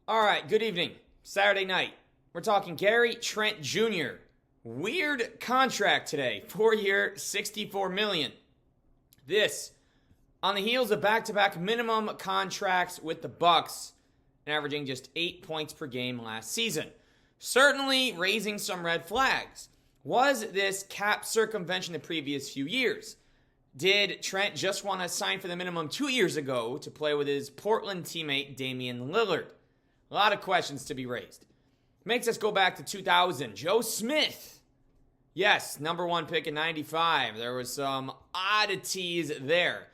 All right, good evening. Saturday night. We're talking Gary Trent Jr. Weird contract today. 4-year, $64 million. This on the heels of back-to-back minimum contracts with the Bucks, averaging just 8 points per game last season. Certainly raising some red flags. Was this cap circumvention the previous few years? Did Trent just want to sign for the minimum 2 years ago to play with his Portland teammate Damian Lillard? A lot of questions to be raised. Makes us go back to 2000. Joe Smith. Yes, number one pick in 95. There was some oddities there.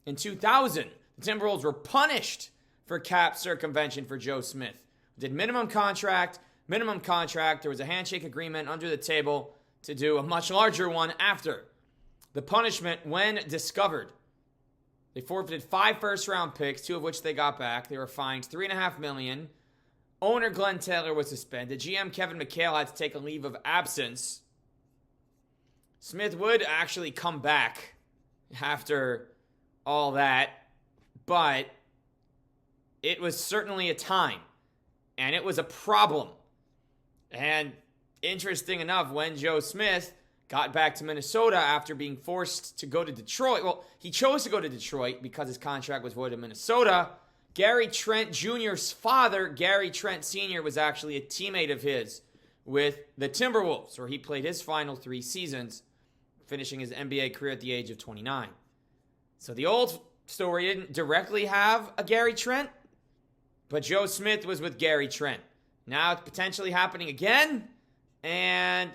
In 2000, the Timberwolves were punished for cap circumvention for Joe Smith. Did minimum contract. There was a handshake agreement under the table to do a much larger one after. The punishment, when discovered, they forfeited 5 first-round picks, 2 of which they got back. They were fined $3.5 million. Owner Glenn Taylor was suspended. GM Kevin McHale had to take a leave of absence. Smith would actually come back after all that, but it was certainly a time, and it was a problem. And interesting enough, when Joe Smith got back to Minnesota after being forced to go to Detroit, well, he chose to go to Detroit because his contract was voided in Minnesota. Gary Trent Jr.'s father, Gary Trent Sr., was actually a teammate of his with the Timberwolves, where he played his final 3 seasons, finishing his NBA career at the age of 29. So the old story didn't directly have a Gary Trent, but Joe Smith was with Gary Trent. Now it's potentially happening again, and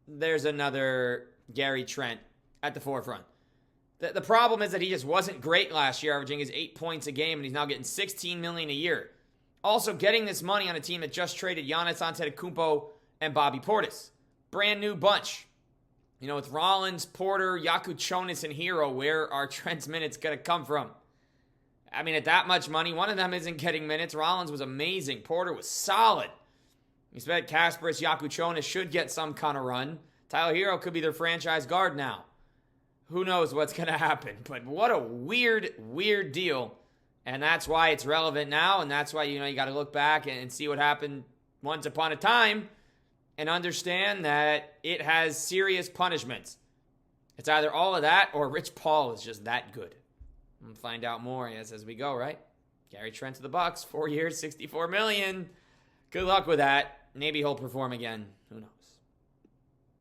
there's another Gary Trent at the forefront. The problem is that he just wasn't great last year, averaging his 8 points a game, and he's now getting $16 million a year. Also getting this money on a team that just traded Giannis Antetokounmpo and Bobby Portis. Brand new bunch. You know, with Rollins, Porter, Yakuchonis, and Hero, where are Trent's minutes going to come from? I mean, at that much money, one of them isn't getting minutes. Rollins was amazing. Porter was solid. You expect Kasparis Yakuchonis should get some kind of run. Tyler Hero could be their franchise guard now. Who knows what's going to happen? But what a weird deal. And that's why it's relevant now. And that's why, you got to look back and see what happened once upon a time and understand that it has serious punishments. It's either all of that or Rich Paul is just that good. We'll find out more as we go, right? Gary Trent to the Bucks, 4 years, $64 million. Good luck with that. Maybe he'll perform again. Who knows?